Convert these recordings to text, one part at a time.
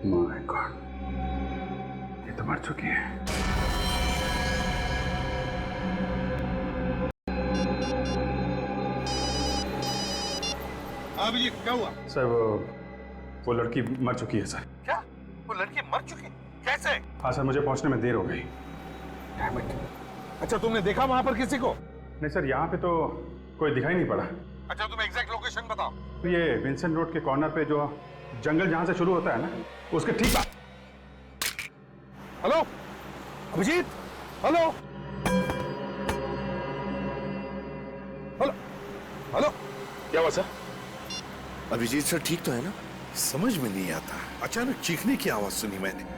My God, ये तो मर चुकी है। अभिजीत क्या हुआ? सर वो लड़की मर चुकी है सर। क्या? वो लड़की मर चुकी? कैसे? हाँ सर, मुझे पहुंचने में देर हो गई। अच्छा, तुमने देखा वहां पर किसी को? नहीं सर, यहाँ पे तो कोई दिखाई नहीं पड़ा। अच्छा, तुम एग्जैक्ट लोकेशन बताओ। तो ये विंसेंट रोड के कॉर्नर पे जो जंगल जहां से शुरू होता है ना, उसके ठीक। Hello Abhijit, hello hello hello. क्या हुआ सर? अभिजीत सर ठीक तो है ना? समझ में नहीं आता, अचानक चीखने की आवाज सुनी मैंने।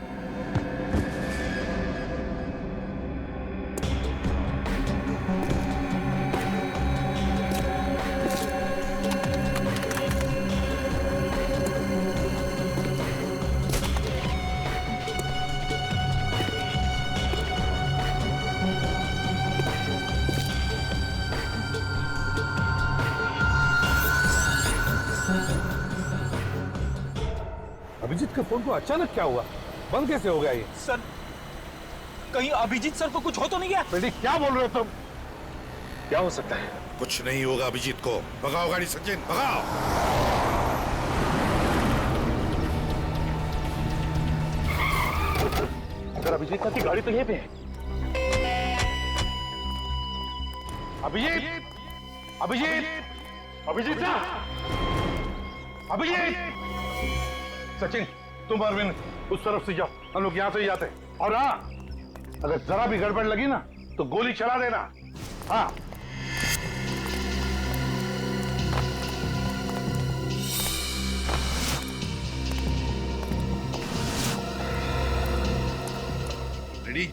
अभिजीत के फोन को अचानक क्या हुआ? बंद कैसे हो गया ये? सर, कहीं अभिजीत सर को कुछ हो तो नहीं गया? बेटी क्या बोल रहे हो तुम? क्या हो सकता है? कुछ नहीं होगा अभिजीत को। भगाओ गाड़ी सचिन, भगाओ। अगर अभिजीत सर की गाड़ी तो यहीं पे है। अभिजीत, अभिजीत, अभिजीत सर, अभिजीत। सचिन, तुम अरविंद उस तरफ से जाओ, हम लोग यहां से ही जाते हैं। और हाँ, अगर जरा भी गड़बड़ लगी ना तो गोली चला देना। हाँ। रेडी?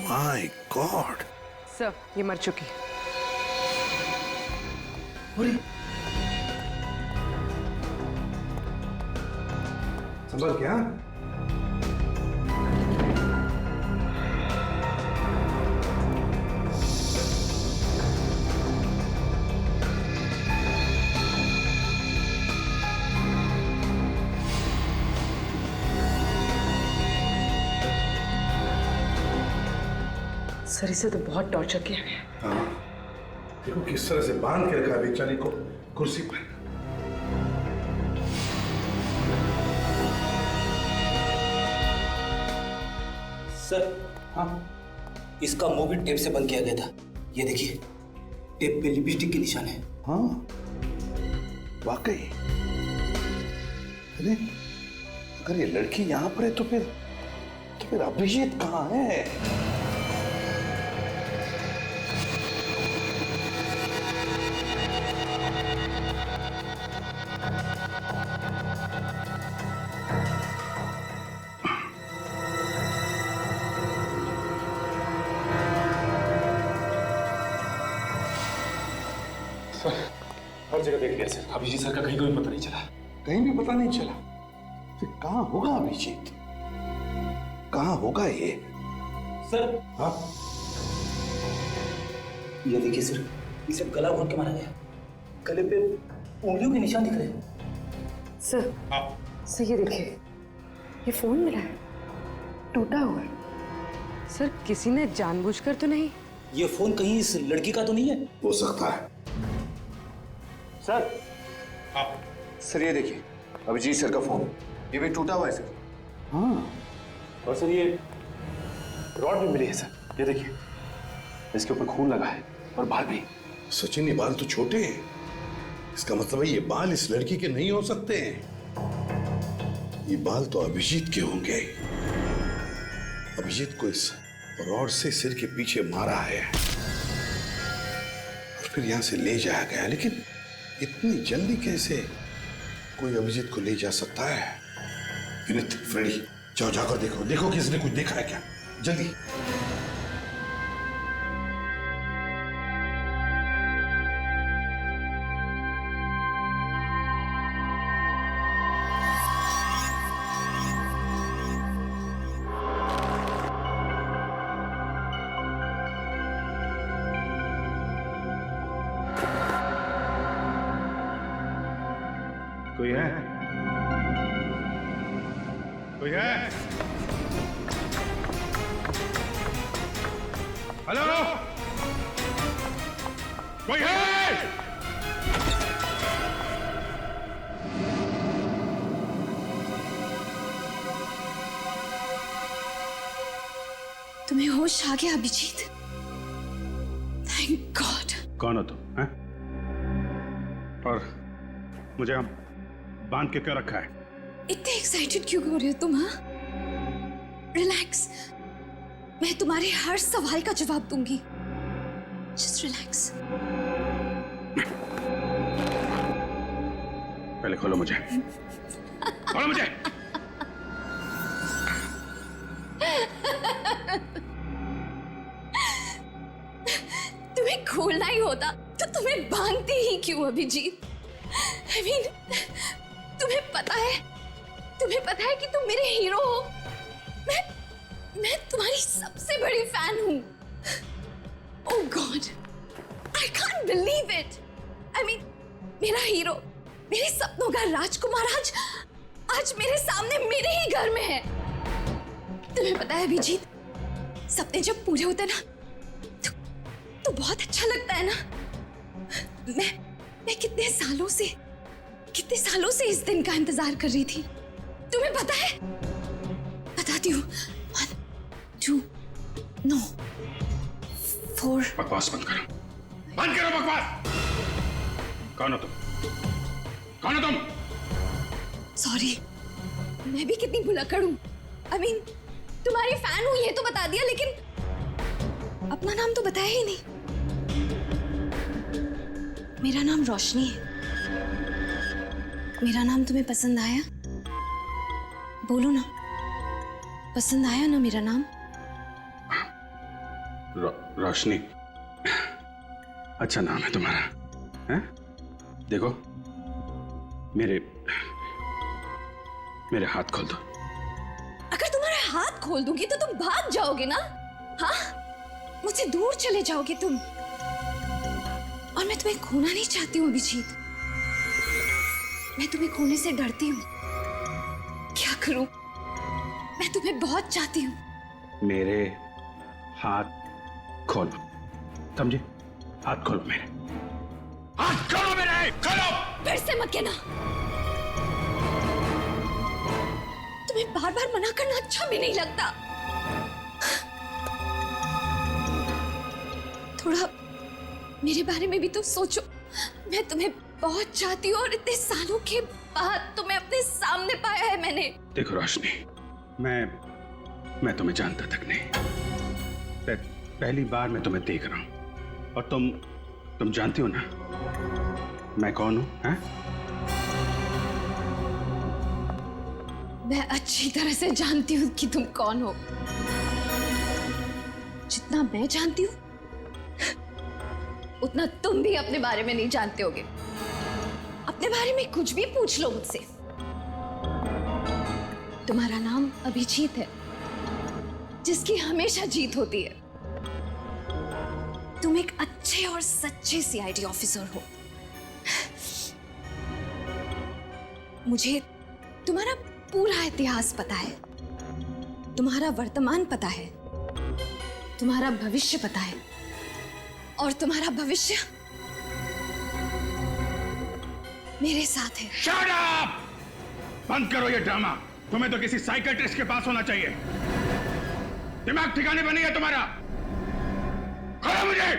माय गॉड, सर ये मर चुकी। संभल क्या? सर इसे तो बहुत टॉर्चर किया गया। हाँ, देखो किस तरह से बांध के रखा है बेचारी को कुर्सी पर। सर, हाँ, इसका मुंह भी टेप से बंद किया गया था। ये देखिए, टेप पे लिपस्टिक के निशान है। हाँ, वाकई। अरे अगर ये लड़की यहाँ पर है तो फिर अभिजीत कहाँ है? हर जगह देख लिया सर, अभिजीत सर का कहीं कोई पता नहीं चला। कहीं भी पता नहीं चला। फिर कहाँ होगा अभिजीत? कहाँ होगा ये? सर, हाँ, ये देखिए सर, इसे गला घोट के मारा गया। गले पे उंगलियों के निशान दिख रहे हैं। सर, सर ये देखिए, ये फोन मिला है, टूटा हुआ है। सर किसी ने जानबूझकर तो नहीं? ये फोन कहीं इस लड़की का तो नहीं है? हो सकता है। सर, सर ये देखिए, अभिजीत सर का फोन, ये भी टूटा हुआ है सर। हाँ, और सर ये रॉड भी मिली है सर, ये देखिए, इसके ऊपर खून लगा है और बाल भी। सचिन ये बाल तो छोटे हैं, इसका मतलब है ये बाल इस लड़की के नहीं हो सकते हैं। ये बाल तो अभिजीत के होंगे। अभिजीत को इस रॉड से सिर के पीछे मारा है और फिर यहां से ले जाया गया, लेकिन इतनी जल्दी कैसे? कोई अभिजीत को ले जा सकता है। विनीत, फ्रेडी, जाओ जाकर देखो, देखो किसने कुछ देखा है क्या, जल्दी। कोई है? कोई है? हेलो, कोई है? तुम्हें होश आ गया अभिजीत? Thank God. कौन हो तुम? हैं? और मुझे हम बांध के क्यों रखा है? इतने एक्साइटेड क्यों हो रहे हो तुम? हाँ, रिलैक्स, मैं तुम्हारे हर सवाल का जवाब दूंगी। Just relax. पहले खोलो मुझे, खोलो मुझे। तुम्हें खोलना ही होता तो तुम्हें बांधती ही क्यों अभिजीत? I mean, तुम्हें पता है कि तुम मेरे हीरो हो। मैं तुम्हारी सबसे बड़ी फैन हूँ। Oh God, I can't believe it. I mean, मेरा हीरो, मेरे सपनों का राजकुमार आज मेरे सामने मेरे ही घर में है। तुम्हें पता है अभिजीत, सपने जब पूरे होते ना तो बहुत अच्छा लगता है ना। मैं कितने सालों से इस दिन का इंतजार कर रही थी। तुम्हें पता है? बताती हूँ। 1, 2, no, 4। बकवास बंद करो, बंद करो बकवास। कौन हो तुम? कौन हो तुम? सॉरी, मैं भी कितनी भुलक्कड़ हूँ। I mean, तुम्हारी फैन हूँ ये तो बता दिया, लेकिन अपना नाम तो बताया ही नहीं। मेरा नाम रोशनी है। मेरा नाम तुम्हें पसंद आया? बोलो ना, पसंद आया ना मेरा नाम? रोशनी, अच्छा नाम है तुम्हारा, हैं? देखो, मेरे हाथ खोल दो। अगर तुम्हारे हाथ खोल दूंगी तो तुम भाग जाओगे ना? हाँ, मुझसे दूर चले जाओगे तुम। और मैं तुम्हें खोना नहीं चाहती हूँ अभिजीत। मैं तुम्हें खोने से डरती हूँ। क्या करूं? मैं तुम्हें बहुत चाहती हूँ। मेरे हाथ खोलो, समझे? हाथ खोलो मेरे, हाथ खोलो मेरे, खोलो। फिर से मत कहना। तुम्हें बार बार मना करना अच्छा भी नहीं लगता। थोड़ा मेरे बारे में भी तो सोचो। मैं तुम्हें बहुत चाहती हूँ और इतने सालों के बाद तुम्हें अपने सामने पाया है मैंने। देखो रोशनी, मैं तुम्हें जानता तक नहीं। पहली बार मैं तुम्हें देख रहा हूं और तुम जानती हो ना मैं कौन हूं? हैं? मैं अच्छी तरह से जानती हूँ कि तुम कौन हो। जितना मैं जानती हूँ उतना तुम भी अपने बारे में नहीं जानते होगे। अपने बारे में कुछ भी पूछ लो मुझसे। तुम्हारा नाम अभिजीत है, जिसकी हमेशा जीत होती है। तुम एक अच्छे और सच्चे सीआईडी ऑफिसर हो। मुझे तुम्हारा पूरा इतिहास पता है, तुम्हारा वर्तमान पता है, तुम्हारा भविष्य पता है, और तुम्हारा भविष्य मेरे साथ है। Shut up! बंद करो ये ड्रामा। तुम्हें तो किसी साइकियाट्रिस्ट के पास होना चाहिए। दिमाग ठिकाने पर नहीं है तुम्हारा। खोलो मुझे।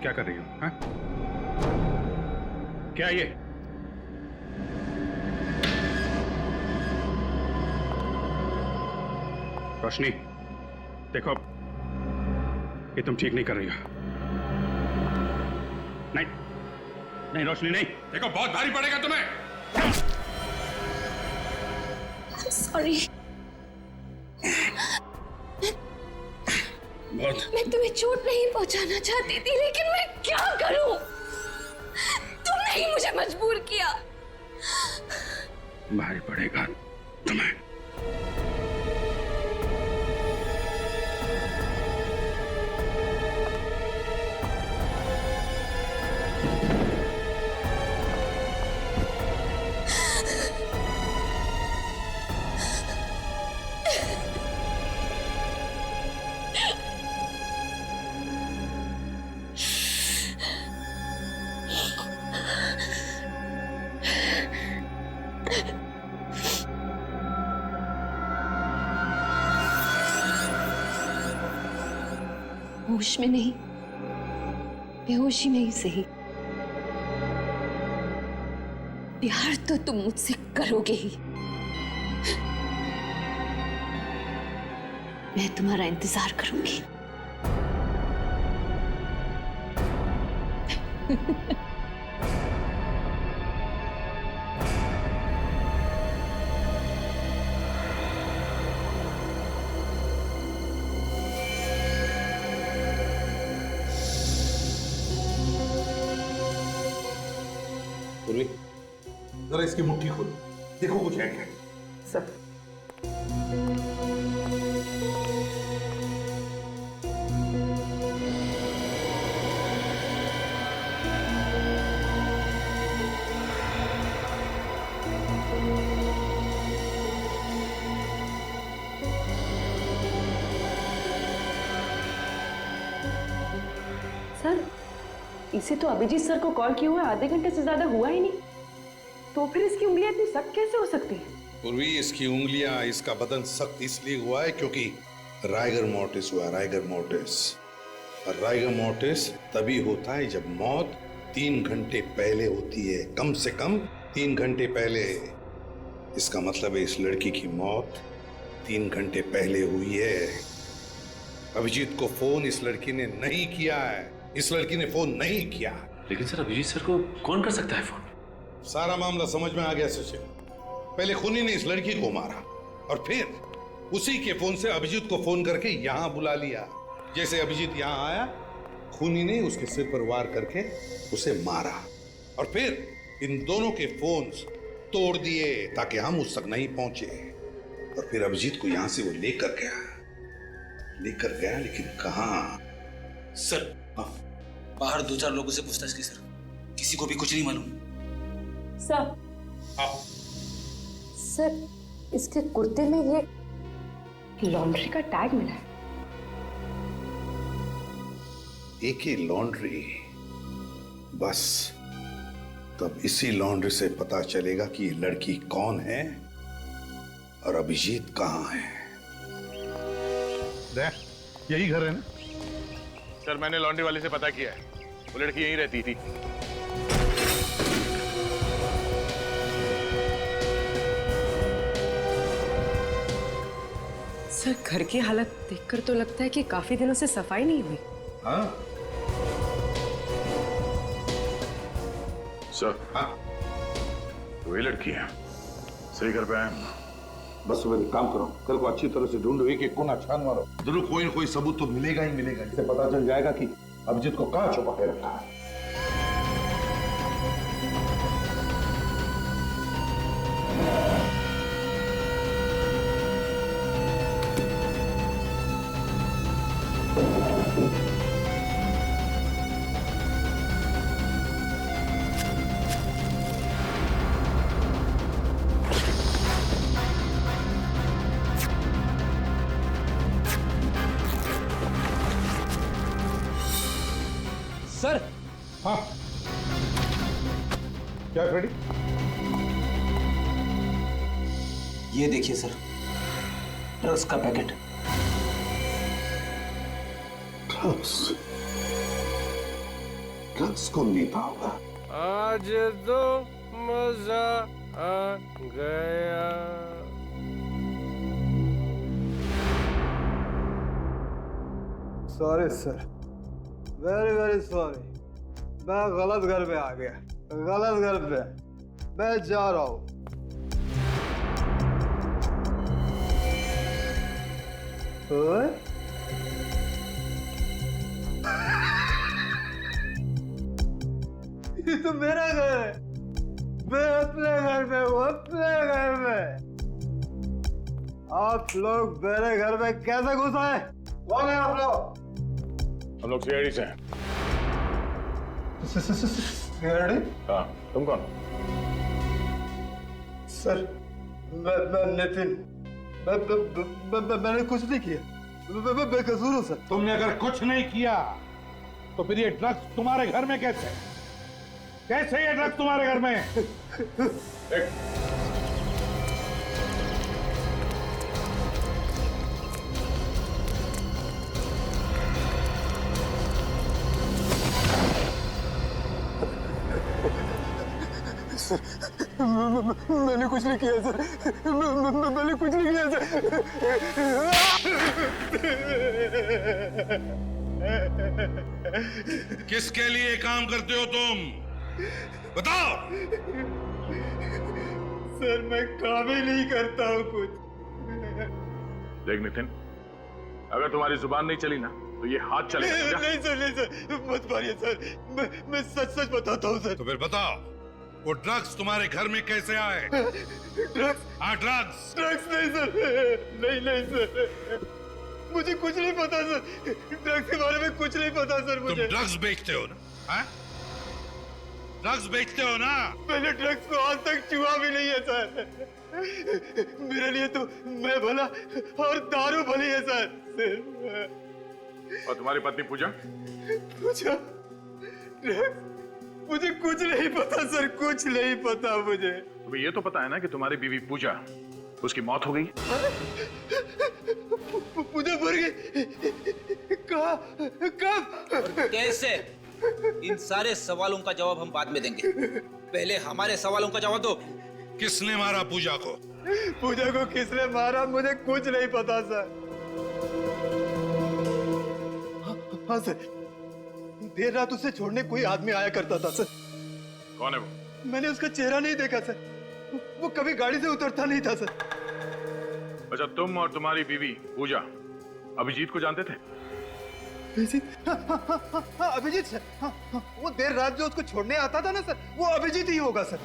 क्या कर रही हो? हाँ? क्या ये? रोशनी, देखो, ये तुम ठीक नहीं कर रही हो। नहीं, नहीं रोशनी, नहीं। देखो, बहुत भारी पड़ेगा तुम्हें। सॉरी। मैं तुम्हें चोट नहीं पहुंचाना चाहती थी, लेकिन मैं क्या करूं? तुमने ही मुझे मजबूर किया। भारी पड़ेगा तुम्हें। होश में नहीं, बेहोशी में ही सही, प्यार तो तुम मुझसे करोगे ही। मैं तुम्हारा इंतजार करूंगी। पूर्वी, जरा इसकी मुट्ठी खोलो, देखो कुछ है क्या? सर, सर, इसे तो अभिजीत सर को कॉल किया हुआ आधे घंटे से ज्यादा हुआ ही नहीं, तो फिर इसकी उंगलियां इतनी सख्त कैसे हो सकती हैं? पूर्वी, इसकी उंगलियां, इसका बदन सख्त इसलिए हुआ है क्योंकि राइगर मोर्टिस हुआ, राइगर मोर्टिस। और राइगर मोर्टिस तभी होता है जब मौत 3 घंटे पहले होती है, कम से कम 3 घंटे पहले। इसका मतलब है इस लड़की की मौत 3 घंटे पहले हुई है। अभिजीत को फोन इस लड़की ने नहीं किया है, इस लड़की ने फोन नहीं किया। लेकिन सर, अभिजीत सर को कौन कर सकता है फोन? सारा मामला समझ में आ गया सचिन। पहले खूनी ने इस लड़की को मारा और फिर उसी के फोन से अभिजीत को फोन करके यहां बुला लिया। जैसे अभिजीत यहां आया, खूनी ने उसके सिर पर वार करके उसे मारा और फिर इन दोनों के फोन्स तोड़ दिए ताकि हम उस तक नहीं पहुंचे। और फिर अभिजीत को यहां से वो लेकर गया, लेकिन कहां? सर, बाहर 2-4 लोगों से पूछताछ की सर, किसी को भी कुछ नहीं मालूम। सर, सर, इसके कुर्ते में ये लॉन्ड्री का टैग मिला है। एक ही लॉन्ड्री? बस तब इसी लॉन्ड्री से पता चलेगा कि ये लड़की कौन है और अभिजीत कहां है। यही घर है ना? सर, मैंने लॉन्ड्री वाले से पता किया है, वो लड़की यहीं रहती थी। सर, घर की हालत देखकर तो लगता है कि काफी दिनों से सफाई नहीं हुई। हाँ? सर, हाँ, वही लड़की है, सही घर पे आए। बस सुबह एक काम करो, कल को अच्छी तरह से ढूंढो, एक एक कोना छान मारो, जरूर कोई न कोई सबूत तो मिलेगा ही मिलेगा। इससे पता चल जाएगा कि अभिजीत को कहां छुपा के रखा है। सर, हाँ, क्या फ्रेडी? ये देखिए सर, ड्रग्स का पैकेट। ड्रग्स कौन देता होगा? आज तो मजा आ गया। Sorry sir, very very sorry. मैं गलत घर पे आ गया, गलत घर पे। मैं जा रहा हूँ। ओए? ये तो मेरा घर है। मैं अपने घर में हूँ, अपने घर में। आप लोग मेरे घर में कैसे घुस आए? कौन है आप लोग? हम लोग सीआईडी से हैं। सीआईडी? हाँ, तुम कौन? सर, मैं नितिन। मैंने कुछ नहीं किया। मैं बेकसूर हूँ सर। तुमने अगर कुछ नहीं किया तो फिर ये ड्रग्स तुम्हारे घर में कैसे? कैसे ये ड्रग्स तुम्हारे घर में? मैंने कुछ नहीं किया सर। मैंने कुछ नहीं किया सर। किसके लिए काम करते हो तुम? बताओ। सर, मैं काम ही नहीं करता हूँ कुछ। देख नितिन, अगर तुम्हारी जुबान नहीं चली ना तो ये हाथ चलेगा। नहीं सर, नहीं सर, मत मारिए सर। मैं सच सच बताता हूँ सर। तो फिर बताओ, वो ड्रग्स तुम्हारे घर में कैसे आए? ड्रग्स? हाँ, ड्रग्स। ड्रग्स नहीं सर, नहीं सर, मुझे कुछ नहीं पता सर। ड्रग्स के बारे में कुछ नहीं पता सर मुझे। तुम ड्रग्स बेचते हो ना? हाँ? ड्रग्स बेचते हो ना? मैंने ड्रग्स को आज तक छुआ भी नहीं है सर। मेरे लिए तो मैं भला और दारू भली है सर। और तुम्हारी पत्नी पूजा? पूजा? ड्रग्स? मुझे कुछ नहीं पता सर, कुछ नहीं पता मुझे। तुम्हें ये तो पता है ना कि तुम्हारी बीवी पूजा, उसकी मौत हो गई? पूजा मर गई? कहाँ? कब? कैसे? इन सारे सवालों का जवाब हम बाद में देंगे। पहले हमारे सवालों का जवाब दो। किसने मारा पूजा को? पूजा को किसने मारा मुझे कुछ नहीं पता सर। हाँ सर, देर रात उसे छोड़ने कोई आदमी आया करता था सर। कौन है वो? मैंने उसका चेहरा नहीं देखा सर। वो कभी गाड़ी से उतरता नहीं था सर। अच्छा, तुम और तुम्हारी बीवी पूजा अभिजीत को जानते थे? अभिजीत? हाँ, अभिजीत सर। वो देर रात जो उसको छोड़ने आता था ना सर, वो अभिजीत ही होगा सर।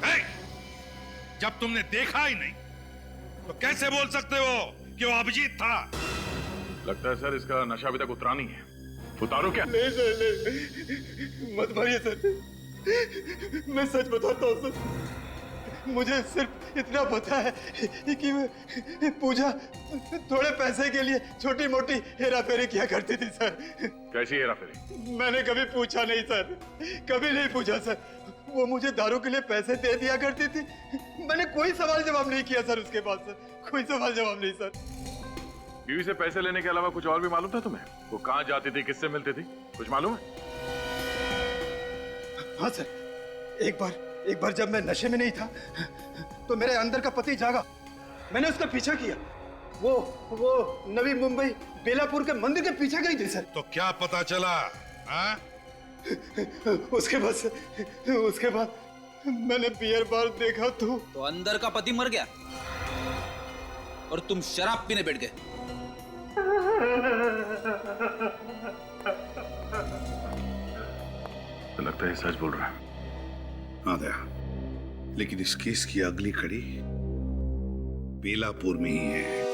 जब तुमने देखा ही नहीं तो कैसे बोल सकते हो कि वो अभिजीत था? लगता है सर इसका नशा अभी तक उतरा नहीं है। उतारो क्या? नहीं सर, नहीं, मत मारिए सर। मैं सच बताता हूँ सर। मुझे सिर्फ इतना पता है कि पूजा थोड़े पैसे के लिए छोटी मोटी हेरा फेरी किया करती थी सर। कैसी हेरा फेरी? मैंने कभी पूछा नहीं सर, कभी नहीं पूछा सर। वो मुझे दारू के लिए पैसे दे दिया करती थी। मैंने कोई सवाल जवाब नहीं किया सर उसके बाद सर, कोई सवाल जवाब नहीं सर। बीवी से पैसे लेने के अलावा कुछ और भी मालूम था तुम्हें? वो कहाँ जाती थी, किससे मिलती थी, कुछ मालूम है? हाँ सर, एक बार जब मैं नशे में नहीं था तो मेरे अंदर का पति जागा। मैंने उसका पीछा किया। वो नवी मुंबई बेलापुर के मंदिर के पीछे गई थी सर। तो क्या पता चला? हाँ? उसके बाद मैंने बियर बार देखा तो अंदर का पति मर गया और तुम शराब पीने बैठ गए। तो लगता है सच बोल रहा है। हाँ दया, लेकिन इस केस की अगली कड़ी बेलापुर में ही है।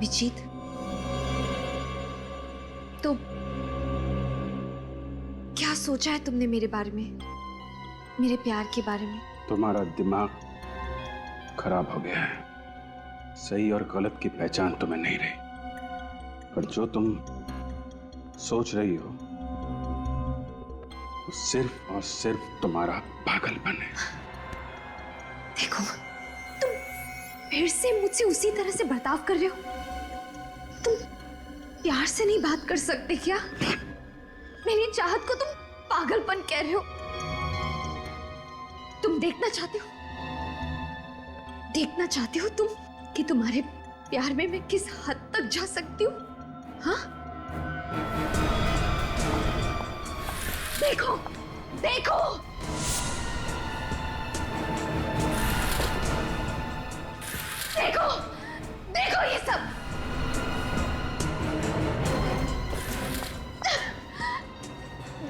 अभिजीत, तो क्या सोचा है तुमने मेरे बारे में, मेरे प्यार के बारे में? तुम्हारा दिमाग खराब हो गया है। सही और गलत की पहचान तुम्हें नहीं रही, पर जो तुम सोच रही हो वो सिर्फ और सिर्फ तुम्हारा पागलपन है। देखो, तुम फिर से मुझसे उसी तरह से बर्ताव कर रहे हो। तुम प्यार से नहीं बात कर सकते क्या? मेरी चाहत को तुम पागलपन कह रहे हो। तुम देखना चाहते हो तुम कि तुम्हारे प्यार में मैं किस हद तक जा सकती हूँ? हाँ, देखो देखो, देखो देखो ये सब।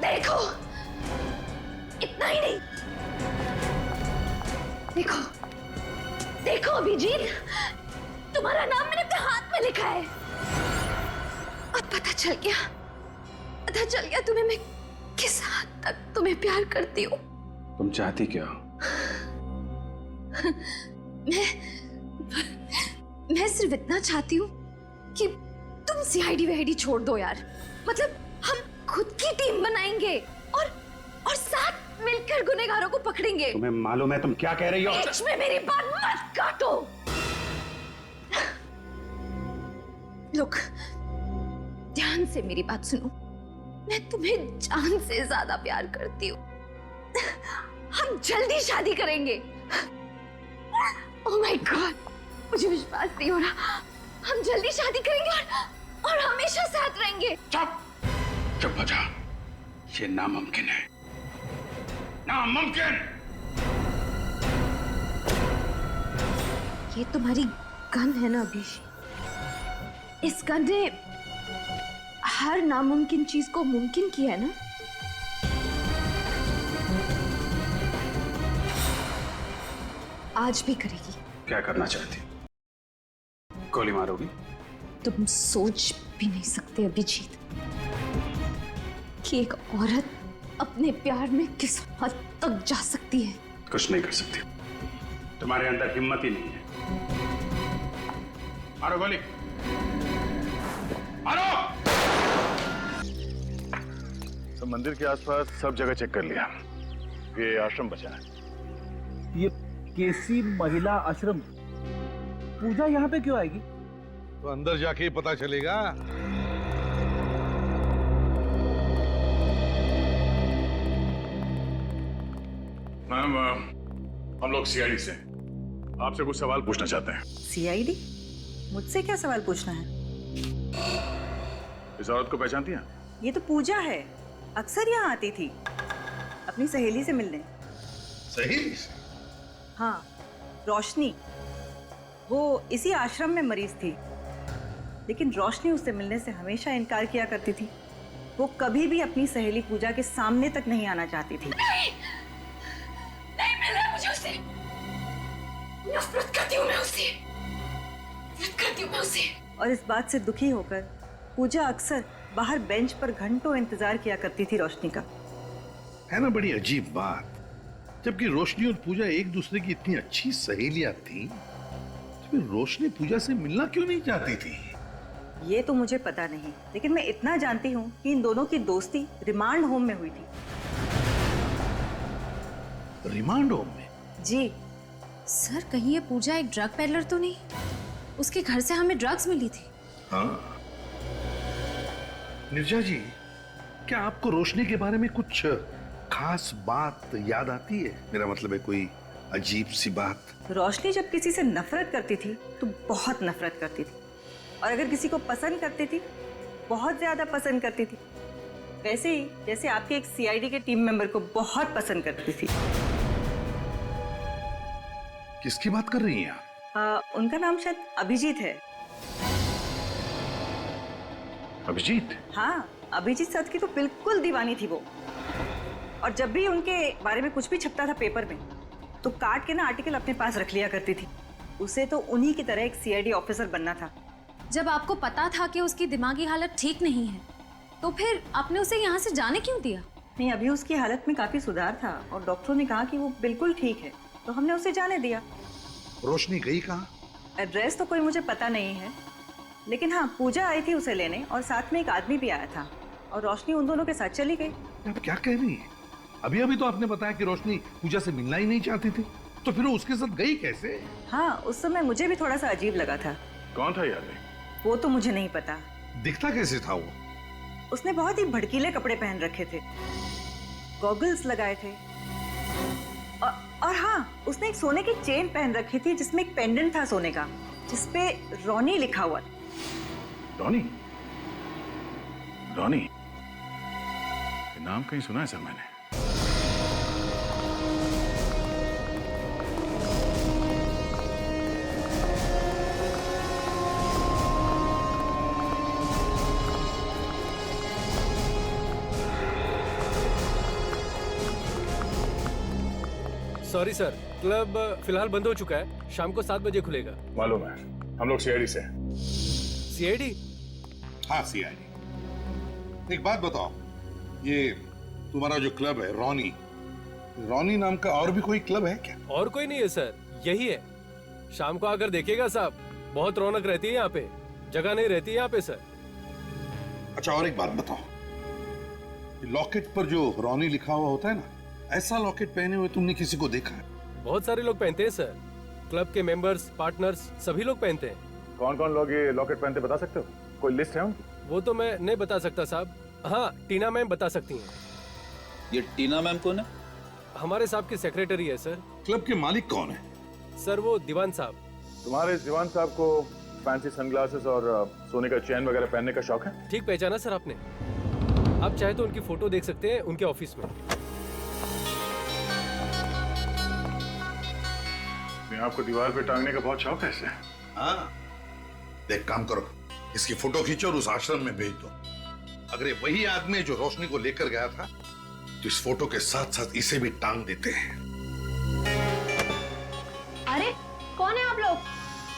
देखो, इतना ही नहीं, देखो देखो अभिजीत, तुम्हारा नाम मैंने अपने हाथ में लिखा है। अब पता चल गया तुम्हें मैं किस हद तक तुम्हें प्यार करती हूँ। तुम चाहती क्या हो? मैं सिर्फ इतना चाहती हूँ कि तुम सीआईडी वाईडी छोड़ दो यार। मतलब हम खुद की टीम बनाएंगे और साथ मिलकर गुनहगारों को पकड़ेंगे। तुम्हें मालूम है तुम क्या कह रही हो? बीच में मेरी बात मत काटो। लोग, ध्यान से मेरी बात सुनो। मैं तुम्हें जान से ज्यादा प्यार करती हूँ। हम जल्दी शादी करेंगे। ओह माय गॉड, मुझे विश्वास नहीं हो रहा। हम जल्दी शादी करेंगे और हमेशा साथ रहेंगे। चुप हो जा, ये नामुमकिन है, नामुमकिन। ये तुम्हारी गन है ना अभिषेक? इस गन ने हर नामुमकिन चीज को मुमकिन किया है ना? आज भी करेगी। क्या करना चाहती? गोली मारोगी? तुम सोच भी नहीं सकते अभिजीत कि एक औरत अपने प्यार में किस हद तक जा सकती है। कुछ नहीं कर सकती, तुम्हारे अंदर हिम्मत ही नहीं है। मारो गोली, मारो। तो मंदिर के आसपास सब जगह चेक कर लिया, ये आश्रम बचा है। ये केसी महिला आश्रम, पूजा यहाँ पे क्यों आएगी? तो अंदर जाके ही पता चलेगा। मैम, हम लोग सीआईडी से आपसे कुछ सवाल पूछना चाहते हैं। सीआईडी? मुझसे क्या सवाल पूछना है? इस औरत को पहचानती हैं? ये तो पूजा है, अक्सर यहाँ आती थी अपनी सहेली से मिलने। सहेली से? हाँ, रोशनी। वो इसी आश्रम में मरीज थी, लेकिन रोशनी उससे मिलने से हमेशा इनकार किया करती थी। वो कभी भी अपनी सहेली पूजा के सामने तक नहीं आना चाहती थी। नहीं मिलना मुझे उससे। नफरत करती हूँ मैं उससे। और इस बात से दुखी होकर पूजा अक्सर बाहर बेंच पर घंटों इंतजार किया करती थी रोशनी का। है ना बड़ी अजीब बात, जबकि रोशनी और पूजा एक दूसरे की इतनी अच्छी सहेलियां थी, तो फिर रोशनी पूजा से मिलना क्यों नहीं चाहती थी? ये तो मुझे पता नहीं, लेकिन मैं इतना जानती हूँ कि इन दोनों की दोस्ती रिमांड होम में हुई थी। रिमांड होम में? जी। सर, कहीं ये पूजा एक ड्रग पेडलर तो नहीं? उसके घर से हमें ड्रग्स मिली थी। हाँ निर्जा जी, क्या आपको रोशनी के बारे में कुछ खास बात याद आती है? मेरा मतलब है कोई अजीब सी बात। रोशनी जब किसी से नफरत करती थी तो बहुत नफरत करती थी, और अगर किसी को पसंद करती थी बहुत ज्यादा पसंद करती थी। वैसे ही जैसे आपके एक सीआईडी के टीम मेंबर को बहुत पसंद करती थी। किसकी बात कर रही हैं आप? उनका नाम शायद अभिजीत है। अभिजीत? हाँ, अभिजीत सर की तो बिल्कुल दीवानी थी वो। और जब भी उनके बारे में कुछ भी छपता था पेपर में, तो काट के ना आर्टिकल अपने पास रख लिया करती थी। उसे तो उन्हीं की तरह एक सीआईडी ऑफिसर बनना था, जब आपको पता था कि उसकी दिमागी हालत ठीक नहीं है तो फिर आपने उसे यहाँ से जाने क्यों दिया? नहीं, अभी उसकी हालत में काफी सुधार था और डॉक्टरों ने कहा कि वो बिल्कुल ठीक है, तो हमने उसे जाने दिया। रोशनी गई कहाँ? एड्रेस तो कोई मुझे पता नहीं है, लेकिन हाँ, पूजा आई थी उसे लेने और साथ में एक आदमी भी आया था और रोशनी उन दोनों के साथ चली गई। आप क्या कह रही है? अभी अभी तो आपने बताया कि रोशनी पूजा से मिलना ही नहीं चाहती थी, तो फिर वो उसके साथ गई कैसे? हाँ, उस समय मुझे भी थोड़ा सा अजीब लगा था। कौन था ये आदमी? वो तो मुझे नहीं पता। दिखता कैसे था वो? उसने बहुत ही भड़कीले कपड़े पहन रखे थे, गॉगल्स लगाए थे और हाँ, उसने एक सोने की चेन पहन रखी थी जिसमें एक पेंडेंट था सोने का जिसपे रॉनी लिखा हुआ था। रॉनी? रॉनी? ये नाम कहीं सुना है सर मैंने। सॉरी सर, क्लब फिलहाल बंद हो चुका है, शाम को 7 बजे खुलेगा। मालूम है, हम लोग सीआईडी से। सीआईडी? हाँ, सीआईडी। एक बात बताओ, ये तुम्हारा जो क्लब है रॉनी, रॉनी नाम का और भी कोई क्लब है क्या? और कोई नहीं है सर, यही है। शाम को आकर देखिएगा साहब, बहुत रौनक रहती है यहाँ पे, जगह नहीं रहती यहाँ पे सर। अच्छा, और एक बात बताओ, लॉकेट पर जो रॉनी लिखा हुआ होता है ना, ऐसा लॉकेट पहने हुए तुमने किसी को देखा है? बहुत सारे लोग पहनते हैं सर, क्लब के मेंबर्स, पार्टनर्स सभी लोग पहनते हैं। कौन कौन लोग ये लॉकेट पहनते बता सकते हो? कोई लिस्ट है उनकी? वो तो मैं नहीं बता सकता साहब। हाँ, टीना मैम बता सकती हैं। ये टीना मैम कौन है? हमारे साहब की सेक्रेटरी है सर। क्लब के मालिक कौन है? सर वो दीवान साहब। तुम्हारे इस दीवान साहब को फैंसी सनग्लासेस और सोने का चैन वगैरह पहनने का शौक है? ठीक पहचाना सर आपने। आप चाहे तो उनकी फोटो देख सकते हैं उनके ऑफिस में। आपको दीवार पे टांगने का बहुत शौक है इसे? हाँ, देख, काम करो, इसकी फोटो खींचो और उस आश्रम में भेज दो। अगर ये वही आदमी है जो रोशनी को लेकर गया था, तो इस फोटो के साथ साथ इसे भी टांग देते हैं। अरे कौन है आप लोग?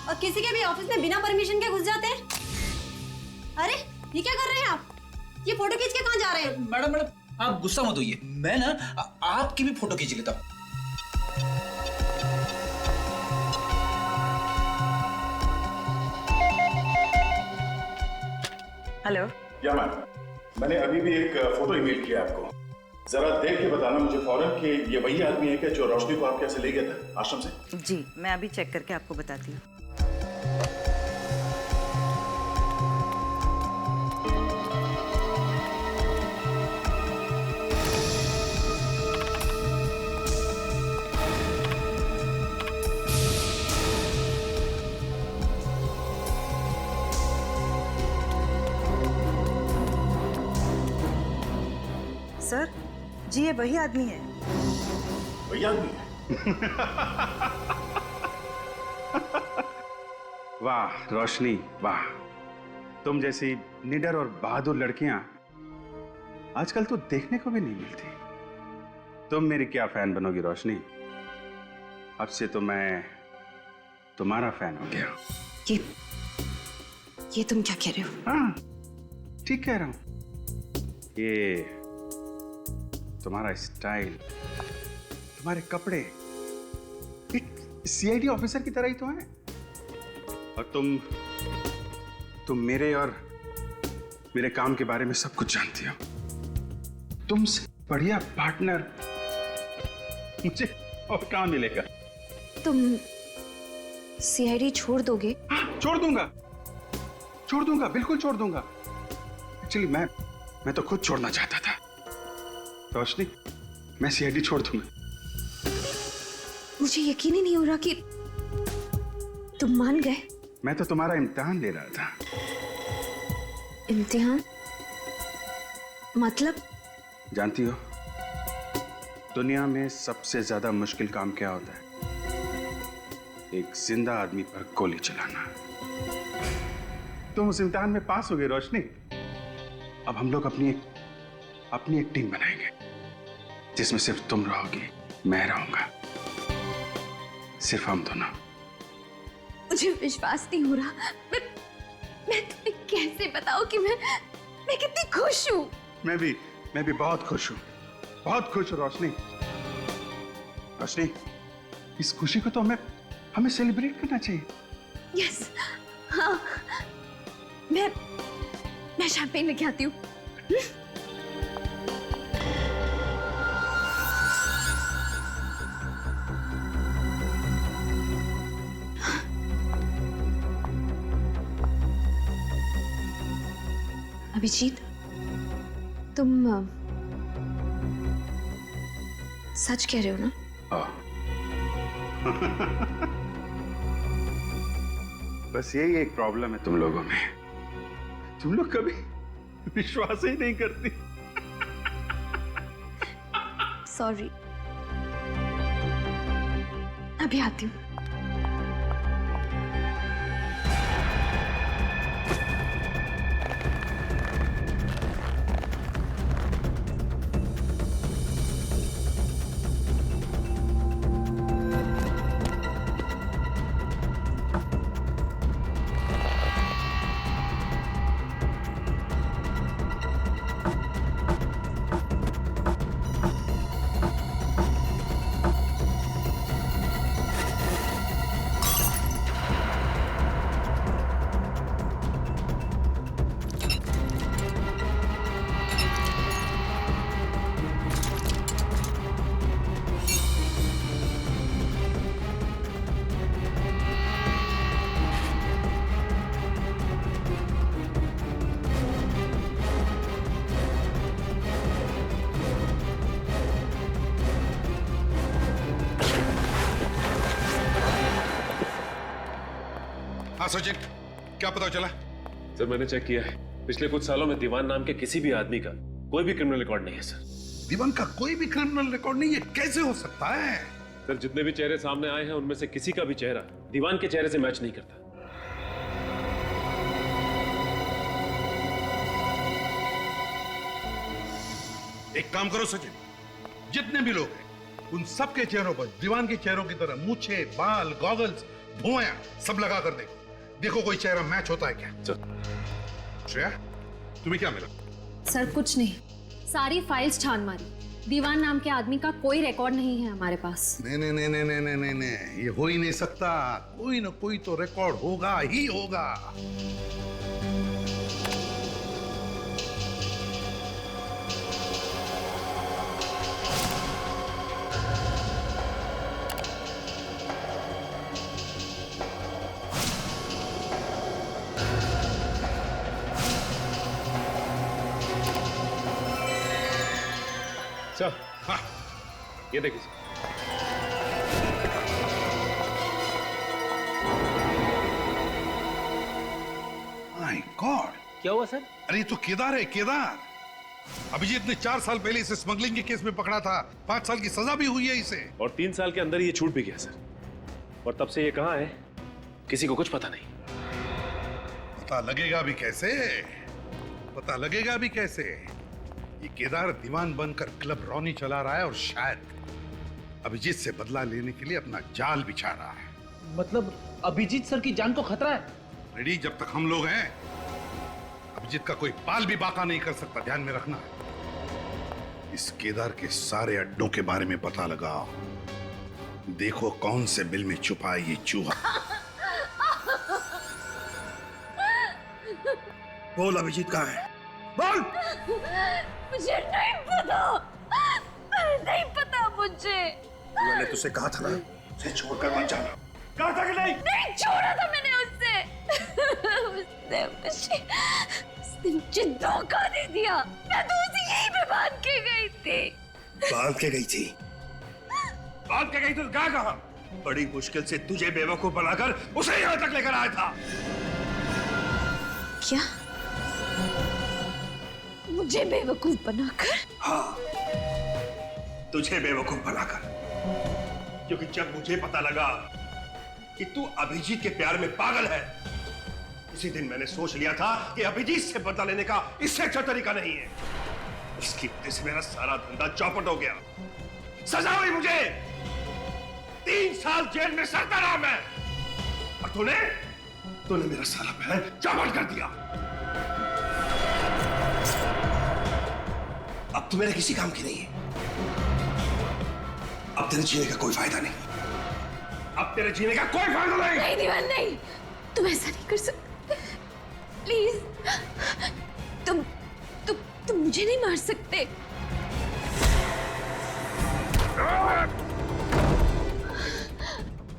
और किसी के भी ऑफिस में बिना परमिशन के घुस जाते हैं? अरे ये क्या कर रहे हैं आप? ये फोटो खींच के कहाँ जा रहे हैं? मैडम आप गुस्सा मत होइए, मैं ना आपकी भी फोटो खींच लेता हूँ। हेलो। या मैम, मैंने अभी भी एक फोटो ईमेल किया आपको, जरा देख के बताना मुझे फौरन कि ये वही आदमी है क्या जो रोशनी को आपके ऐसे ले गया था आश्रम से? जी, मैं अभी चेक करके आपको बताती हूँ। सर जी, ये वही आदमी है। वही आदमी है? वाह रोशनी, वाह, तुम जैसी निडर और बहादुर लड़कियां आजकल तो देखने को भी नहीं मिलती। तुम मेरी क्या फैन बनोगी रोशनी, अब से तो मैं तुम्हारा फैन हो गया। ये तुम क्या कह रहे हो? हाँ, ठीक कह रहा हूं। ये तुम्हारा स्टाइल, तुम्हारे कपड़े एक सीआईडी ऑफिसर की तरह ही तो हैं। और तुम मेरे और मेरे काम के बारे में सब कुछ जानती हो। तुमसे बढ़िया पार्टनर मुझे और कहाँ मिलेगा? तुम सीआईडी छोड़ दोगे? छोड़ दूंगा, बिल्कुल छोड़ दूंगा। एक्चुअली मैं तो खुद छोड़ना चाहता था रोशनी, मैं सीआईडी छोड़ दूंगा। मुझे यकीन ही नहीं हो रहा कि तुम मान गए। मैं तो तुम्हारा इम्तिहान ले रहा था। इम्तिहान? मतलब? जानती हो दुनिया में सबसे ज्यादा मुश्किल काम क्या होता है? एक जिंदा आदमी पर गोली चलाना। तुम उस इम्तिहान में पास हो गए रोशनी। अब हम लोग अपनी एक टीम बनाएंगे जिसमें सिर्फ तुम रहोगी, मैं रहूंगा, सिर्फ हम दोनों। मुझे विश्वास नहीं हो रहा। मैं तुम्हें कैसे बताऊं कि मैं कितनी खुश हूँ। मैं भी बहुत खुश हूँ, बहुत खुश हूँ रोशनी। रोशनी, इस खुशी को तो हमें सेलिब्रेट करना चाहिए। यस, हाँ, मैं शैंपेन लेके आती हूँ। अभिजीत, तुम सच कह रहे हो ना? बस यही एक प्रॉब्लम है तुम लोगों में, तुम लोग कभी विश्वास ही नहीं करती। सॉरी, अभी आती हूँ। हाँ सचिन, क्या पता चला? सर मैंने चेक किया है, पिछले कुछ सालों में दीवान नाम के किसी भी आदमी का कोई भी क्रिमिनल रिकॉर्ड नहीं है सर। दीवान का कोई भी क्रिमिनल रिकॉर्ड नहीं है? कैसे हो सकता है? सर जितने भी चेहरे सामने आए हैं उनमें से किसी का भी चेहरा दीवान के चेहरे से मैच नहीं करता। एक काम करो सचिन, जितने भी लोग हैं उन सबके चेहरों पर दीवान के चेहरों की तरह मूछे, बाल, गॉगल्स, भुआं सब लगा कर देखो कोई चेहरा मैच होता है क्या। श्रेया, तुम्हें क्या मिला? सर कुछ नहीं, सारी फाइल्स छान मारी, दीवान नाम के आदमी का कोई रिकॉर्ड नहीं है हमारे पास। नहीं, ये हो ही नहीं सकता। कोई ना कोई तो रिकॉर्ड होगा ही होगा। सर, हाँ, ये देखिए सर। माय गॉड, क्या हुआ सर? अरे ये तो केदार है, केदार। अभिजीत ने 4 साल पहले इसे स्मगलिंग के केस में पकड़ा था, 5 साल की सजा भी हुई है इसे। और 3 साल के अंदर ये छूट भी गया सर। और तब से ये कहाँ है किसी को कुछ पता नहीं। पता लगेगा भी कैसे? पता लगेगा भी कैसे? ये केदार दीवान बनकर क्लब रॉनी चला रहा है और शायद अभिजीत से बदला लेने के लिए अपना जाल बिछा रहा है। मतलब अभिजीत सर की जान को खतरा है? रेडी, जब तक हम लोग हैं अभिजीत का कोई बाल भी बाका नहीं कर सकता, ध्यान में रखना। इस केदार के सारे अड्डों के बारे में पता लगाओ, देखो कौन से बिल में छुपा है ये चूहा। बोल अभिजीत कहाँ है? बोल। मुझे नहीं पता, नहीं पता मुझे। मैंने तुझसे कहा था ना, उसे छोड़कर मत जाना। कहा था कि नहीं? नहीं छोड़ा था मैंने उससे। उसने मुझे धोखा दे दिया। मैं तो उसे यहीं पे बांध के गई थी। बांध के गई थी? बांध के गई तो कहाँ? बड़ी मुश्किल से तुझे बेवकूफ बनाकर उसे यहाँ तक लेकर आया था। क्या? मुझे बेवकूफ बनाकर? हाँ, तुझे बेवकूफ बनाकर। क्योंकि जब मुझे पता लगा कि तू अभिजीत के प्यार में पागल है, उसी दिन मैंने सोच लिया था कि अभिजीत से बदला लेने का इससे अच्छा तरीका नहीं है। उसकी वजह से मेरा सारा धंधा चौपट हो गया। सजा हुई मुझे, 3 साल जेल में सड़ता रहा मैं। और तूने मेरा सारा प्लान चौपट कर दिया। अब तू मेरे किसी काम की नहीं है। अब तेरे जीने का कोई फायदा नहीं। अब तेरे जीने का कोई फायदा नहीं। नहीं दीवान नहीं, तुम ऐसा नहीं कर सकते। प्लीज, तुम मुझे नहीं मार सकते।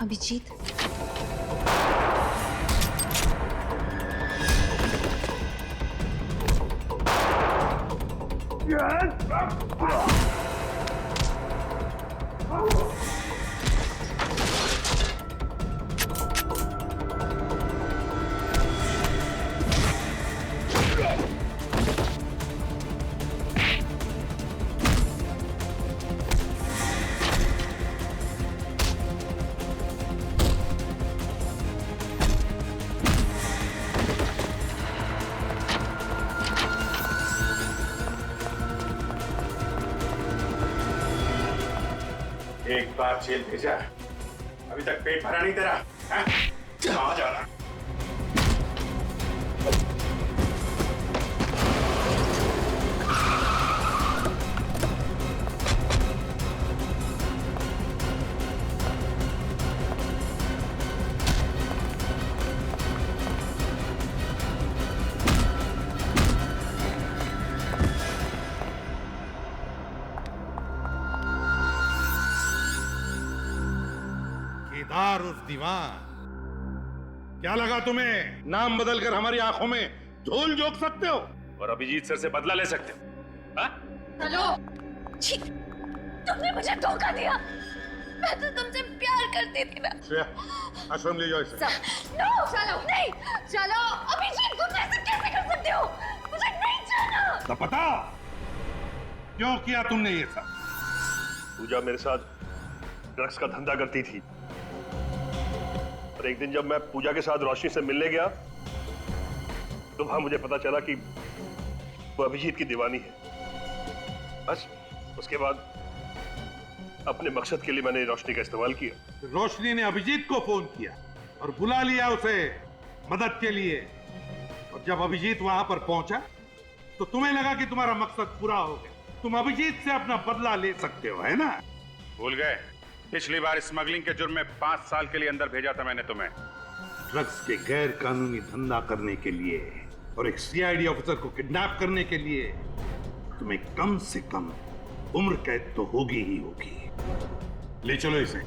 अभिजीत, एक बार जेल भेजा, अभी तक पेट भरा नहीं तेरा? कहाँ जा रहा? केदार उर्फ दीवान, क्या लगा तुम्हें नाम बदलकर हमारी आंखों में धूल झोंक सकते हो और अभिजीत सर से बदला ले सकते हो? हाँ? हेलो, छी, तुमने मुझे धोखा दिया। मैं तो तुमसे प्यार करती थी ना। श्रेया, आश्रम ले जाओ इसे। नो, चलो नहीं, चलो। अभिजीत, तुम ऐसा कैसे कर सकते हो? मुझे नहीं जाना। तो पता क्यों किया तुमने ये सब? पूजा मेरे साथ ड्रग्स का धंधा करती थी और एक दिन जब मैं पूजा के साथ रोशनी से मिलने गया तो वहां मुझे पता चला कि वो अभिजीत की दीवानी है। बस उसके बाद अपने मकसद के लिए मैंने रोशनी का इस्तेमाल किया। रोशनी ने अभिजीत को फोन किया और बुला लिया उसे मदद के लिए, और जब अभिजीत वहां पर पहुंचा तो तुम्हें लगा कि तुम्हारा मकसद पूरा हो गया। तुम अभिजीत से अपना बदला ले सकते हो, है ना? भूल गए? पिछली बार स्मगलिंग के जुर्म में 5 साल के लिए अंदर भेजा था मैंने तुम्हें। ड्रग्स के गैर कानूनी धंधा करने के लिए और एक सीआईडी ऑफिसर को किडनैप करने के लिए तुम्हें कम से कम उम्र कैद तो होगी ही होगी। ले चलो इसे।